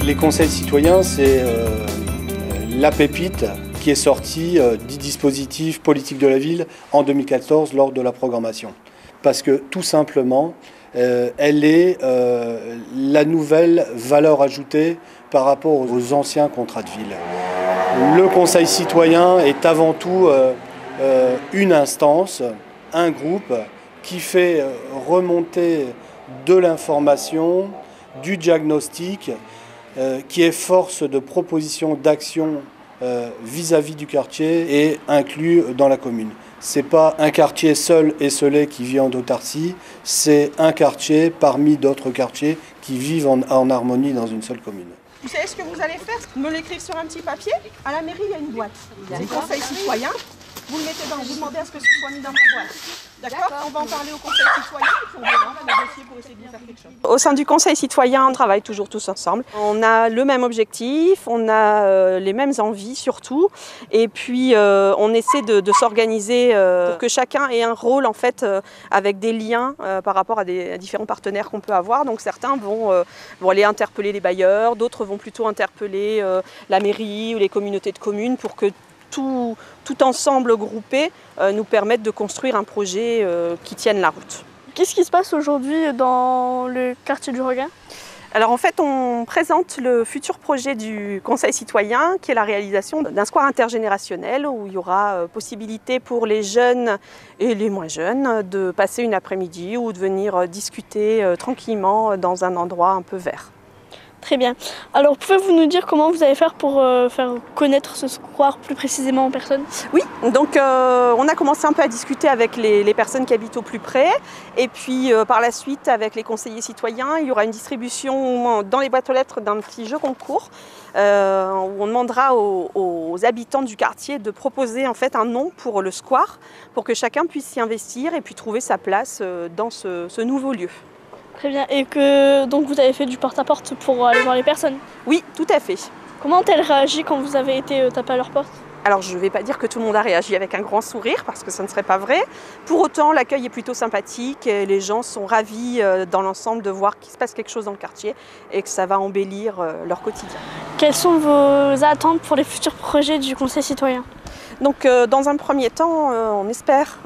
Les conseils citoyens, c'est la pépite qui est sortie du dispositif politique de la ville en 2014 lors de la programmation. Parce que tout simplement, elle est la nouvelle valeur ajoutée par rapport aux anciens contrats de ville. Le conseil citoyen est avant tout une instance, un groupe qui fait remonter de l'information, du diagnostic, qui est force de proposition d'action vis-à-vis du quartier et inclus dans la commune. Ce n'est pas un quartier seul et isolé qui vit en autarcie, c'est un quartier parmi d'autres quartiers qui vivent en harmonie dans une seule commune. Vous savez ce que vous allez faire? Me l'écrire sur un petit papier. À la mairie, il y a une boîte. C'est conseil citoyen. Vous le mettez dans, vous demandez à ce que ce soit mis dans ma boîte. D'accord? On va en parler au conseil citoyen et puis on verra, on va négocier pour essayer de faire quelque chose. Au sein du conseil citoyen, on travaille toujours tous ensemble. On a le même objectif, on a les mêmes envies surtout. Et puis on essaie de s'organiser pour que chacun ait un rôle en fait avec des liens par rapport à différents partenaires qu'on peut avoir. Donc certains vont aller interpeller les bailleurs, d'autres vont plutôt interpeller la mairie ou les communautés de communes pour que tout ensemble groupé nous permettent de construire un projet qui tienne la route. Qu'est-ce qui se passe aujourd'hui dans le quartier du Regain? Alors en fait, on présente le futur projet du Conseil citoyen qui est la réalisation d'un square intergénérationnel où il y aura possibilité pour les jeunes et les moins jeunes de passer une après-midi ou de venir discuter tranquillement dans un endroit un peu vert. Très bien. Alors, pouvez-vous nous dire comment vous allez faire pour faire connaître ce square plus précisément en personne? Oui, donc on a commencé un peu à discuter avec les personnes qui habitent au plus près. Et puis par la suite, avec les conseillers citoyens, il y aura une distribution dans les boîtes aux lettres d'un petit jeu concours où on demandera aux habitants du quartier de proposer en fait un nom pour le square pour que chacun puisse s'y investir et puis trouver sa place dans ce nouveau lieu. Très bien. Et que donc vous avez fait du porte-à-porte pour aller voir les personnes? Oui, tout à fait. Comment ont-elles réagi quand vous avez été taper à leur porte? Alors je ne vais pas dire que tout le monde a réagi avec un grand sourire parce que ça ne serait pas vrai. Pour autant, l'accueil est plutôt sympathique et les gens sont ravis dans l'ensemble de voir qu'il se passe quelque chose dans le quartier et que ça va embellir leur quotidien. Quelles sont vos attentes pour les futurs projets du Conseil citoyen? Donc dans un premier temps, on espère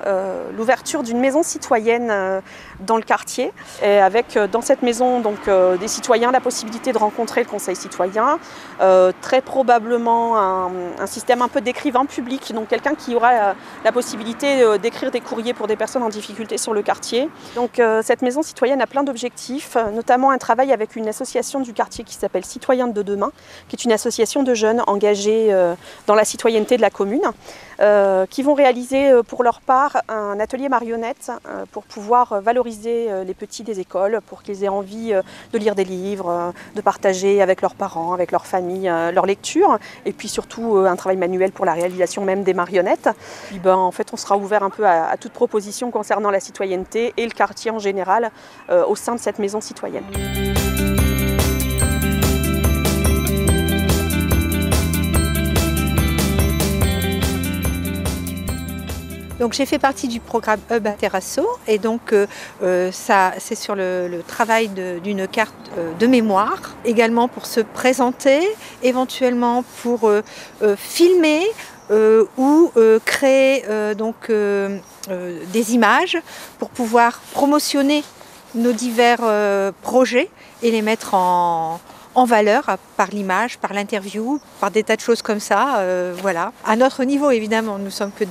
l'ouverture d'une maison citoyenne dans le quartier et avec dans cette maison donc, des citoyens la possibilité de rencontrer le conseil citoyen, très probablement un système un peu d'écrivain public, donc quelqu'un qui aura la possibilité d'écrire des courriers pour des personnes en difficulté sur le quartier. Donc cette maison citoyenne a plein d'objectifs, notamment un travail avec une association du quartier qui s'appelle Citoyens de demain, qui est une association de jeunes engagés dans la citoyenneté de la commune. Qui vont réaliser pour leur part un atelier marionnette pour pouvoir valoriser les petits des écoles, pour qu'ils aient envie de lire des livres, de partager avec leurs parents, avec leur famille, leur lecture, et puis surtout un travail manuel pour la réalisation même des marionnettes. Puis, en fait, on sera ouvert un peu à toute proposition concernant la citoyenneté et le quartier en général au sein de cette maison citoyenne. Donc j'ai fait partie du programme Hub Terrasso et donc ça c'est sur le travail d'une carte de mémoire, également pour se présenter, éventuellement pour filmer ou créer des images pour pouvoir promotionner nos divers projets et les mettre en valeur par l'image, par l'interview, par des tas de choses comme ça. Voilà. À notre niveau évidemment, nous sommes que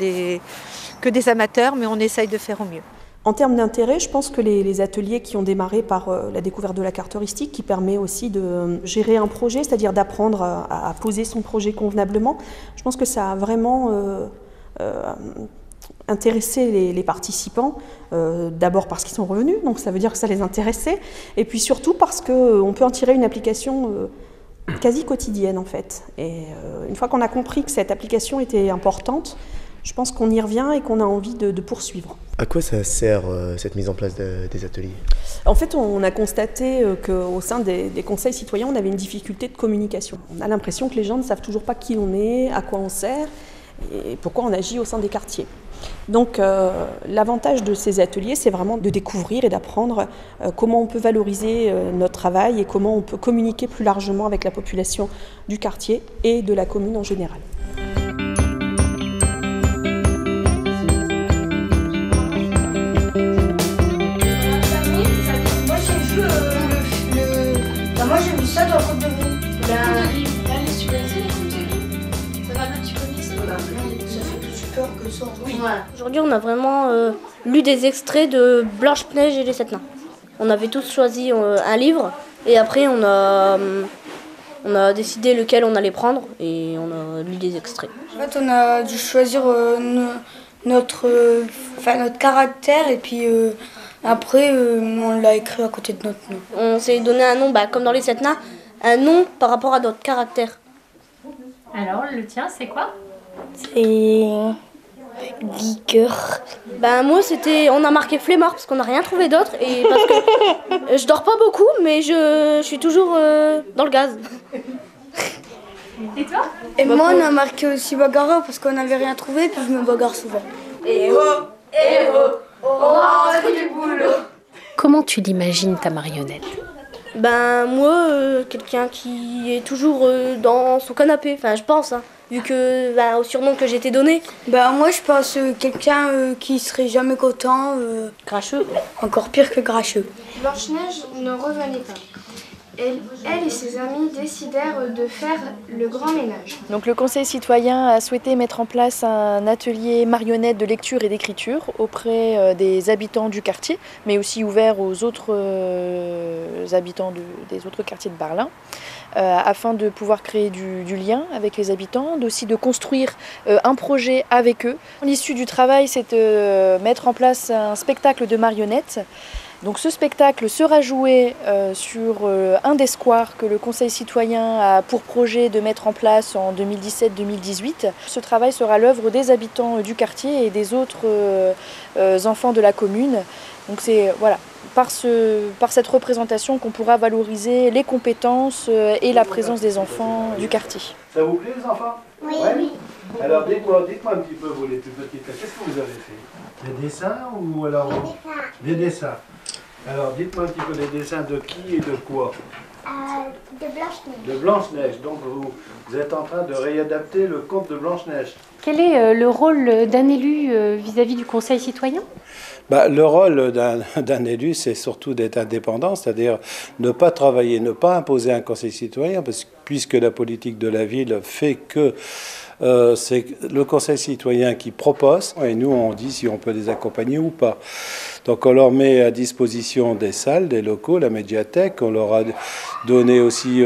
des amateurs, mais on essaye de faire au mieux. En termes d'intérêt, je pense que les ateliers qui ont démarré par la découverte de la carte heuristique, qui permet aussi de gérer un projet, c'est-à-dire d'apprendre à poser son projet convenablement, je pense que ça a vraiment intéressé les participants, d'abord parce qu'ils sont revenus, donc ça veut dire que ça les intéressait, et puis surtout parce qu'on peut en tirer une application quasi quotidienne en fait. Et une fois qu'on a compris que cette application était importante, je pense qu'on y revient et qu'on a envie de poursuivre. À quoi ça sert cette mise en place des ateliers? En fait, on a constaté qu'au sein des conseils citoyens, on avait une difficulté de communication. On a l'impression que les gens ne savent toujours pas qui on est, à quoi on sert et pourquoi on agit au sein des quartiers. Donc l'avantage de ces ateliers, c'est vraiment de découvrir et d'apprendre comment on peut valoriser notre travail et comment on peut communiquer plus largement avec la population du quartier et de la commune en général. Moi j'ai vu ça dans le code de vie. Allez sur les écoutes de vie. Ça va un petit peu lycée. Ça fait plus peur que ça. Oui. Voilà. Aujourd'hui on a vraiment lu des extraits de Blanche-Neige et les 7 nains. On avait tous choisi un livre et après on a décidé lequel on allait prendre et on a lu des extraits. En fait on a dû choisir notre caractère et puis après on l'a écrit à côté de notre nom. On s'est donné un nom, comme dans les 7 nains, un nom par rapport à notre caractère. Alors le tien c'est quoi? C'est Geeker. Moi on a marqué flemmard parce qu'on n'a rien trouvé d'autre et parce que je dors pas beaucoup mais je suis toujours dans le gaz. Et toi? Et moi on a marqué aussi bagarreur parce qu'on n'avait rien trouvé et puis je me bagarre souvent. On a envie du boulot. Comment tu l'imagines ta marionnette? Moi, quelqu'un qui est toujours dans son canapé, je pense, vu que au surnom que j'ai été donné. Moi je pense quelqu'un qui serait jamais content. Grincheux. Encore pire que grincheux. Blanche-Neige ne revenait pas. Elle et ses amis décidèrent de faire le grand ménage. Donc le Conseil citoyen a souhaité mettre en place un atelier marionnette de lecture et d'écriture auprès des habitants du quartier, mais aussi ouvert aux autres habitants des autres quartiers de Barlin, afin de pouvoir créer du lien avec les habitants, aussi de construire un projet avec eux. L'issue du travail, c'est de mettre en place un spectacle de marionnettes. Donc ce spectacle sera joué sur un des squares que le Conseil citoyen a pour projet de mettre en place en 2017-2018. Ce travail sera l'œuvre des habitants du quartier et des autres enfants de la commune. Donc c'est par cette représentation qu'on pourra valoriser les compétences et la présence des enfants du quartier. Ça vous plaît les enfants? Oui. Ouais. Oui. Alors dites-moi un petit peu vous les plus petites, qu'est-ce que vous avez fait? Des dessins ou alors des dessins. Alors, dites-moi un petit peu les dessins de qui et de quoi? De Blanche-Neige. De Blanche-Neige. Donc, vous êtes en train de réadapter le conte de Blanche-Neige. Quel est le rôle d'un élu vis-à-vis du Conseil citoyen? Le rôle d'un élu, c'est surtout d'être indépendant, c'est-à-dire ne pas travailler, ne pas imposer un conseil citoyen, puisque la politique de la ville fait que c'est le conseil citoyen qui propose, et nous on dit si on peut les accompagner ou pas. Donc on leur met à disposition des salles, des locaux, la médiathèque, on leur a donné aussi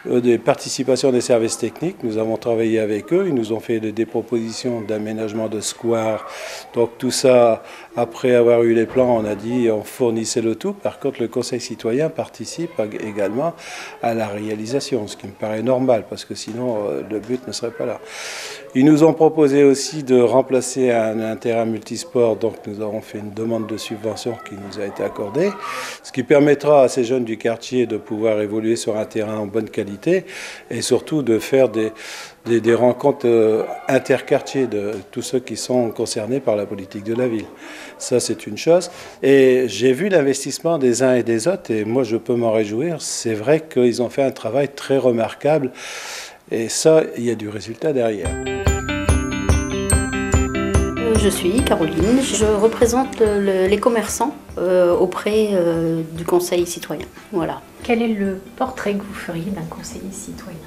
des participations des services techniques. Nous avons travaillé avec eux, ils nous ont fait des propositions d'aménagement de square. Donc tout ça, après avoir eu les plans, on a dit on fournissait le tout. Par contre, le conseil citoyen participe également à la réalisation, ce qui me paraît normal, parce que sinon le but ne serait pas là. Ils nous ont proposé aussi de remplacer un terrain multisport, donc nous avons fait une demande de subvention qui nous a été accordée, ce qui permettra à ces jeunes du quartier de pouvoir évoluer sur un terrain en bonne qualité et surtout de faire des rencontres interquartiers de tous ceux qui sont concernés par la politique de la ville. Ça, c'est une chose. Et j'ai vu l'investissement des uns et des autres et moi, je peux m'en réjouir. C'est vrai qu'ils ont fait un travail très remarquable et ça, il y a du résultat derrière. Je suis Caroline, je représente les commerçants auprès du conseil citoyen. Voilà. Quel est le portrait que vous feriez d'un conseiller citoyen?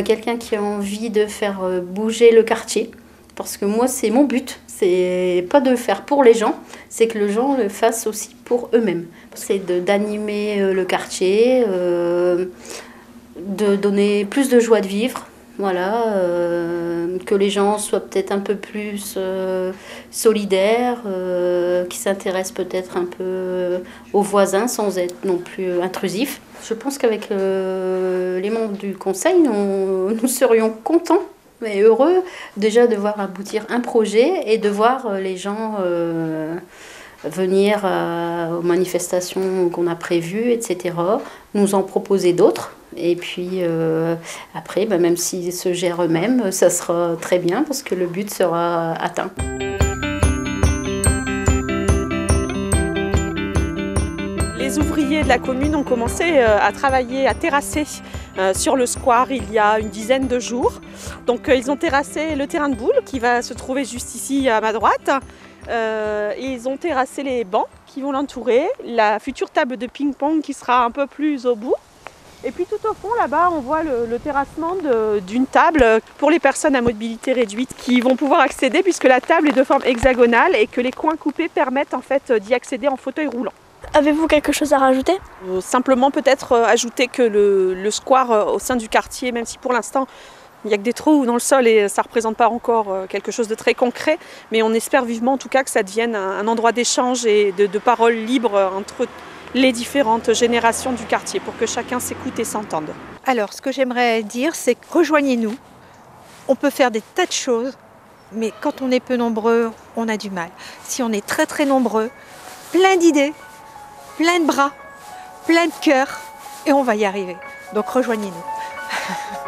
Quelqu'un qui a envie de faire bouger le quartier, parce que moi c'est mon but, c'est pas de le faire pour les gens, c'est que les gens le fassent aussi pour eux-mêmes. C'est d'animer le quartier, de donner plus de joie de vivre. Voilà, que les gens soient peut-être un peu plus solidaires, qui s'intéressent peut-être un peu aux voisins sans être non plus intrusifs. Je pense qu'avec les membres du conseil, nous serions contents et heureux déjà de voir aboutir un projet et de voir les gens venir aux manifestations qu'on a prévues, etc., nous en proposer d'autres. Et puis après, même s'ils se gèrent eux-mêmes, ça sera très bien parce que le but sera atteint. les ouvriers de la commune ont commencé à travailler, à terrasser sur le square il y a une dizaine de jours. Donc ils ont terrassé le terrain de boule qui va se trouver juste ici à ma droite. Ils ont terrassé les bancs qui vont l'entourer, la future table de ping-pong qui sera un peu plus au bout. Et puis tout au fond, là-bas, on voit le terrassement d'une table pour les personnes à mobilité réduite qui vont pouvoir accéder puisque la table est de forme hexagonale et que les coins coupés permettent en fait d'y accéder en fauteuil roulant. Avez-vous quelque chose à rajouter? Simplement peut-être ajouter que le square au sein du quartier, même si pour l'instant il n'y a que des trous dans le sol et ça ne représente pas encore quelque chose de très concret, mais on espère vivement en tout cas que ça devienne un endroit d'échange et de paroles libres entre les différentes générations du quartier pour que chacun s'écoute et s'entende. Alors, ce que j'aimerais dire, c'est que rejoignez-nous. On peut faire des tas de choses, mais quand on est peu nombreux, on a du mal. Si on est très très nombreux, plein d'idées, plein de bras, plein de cœurs, et on va y arriver. Donc rejoignez-nous.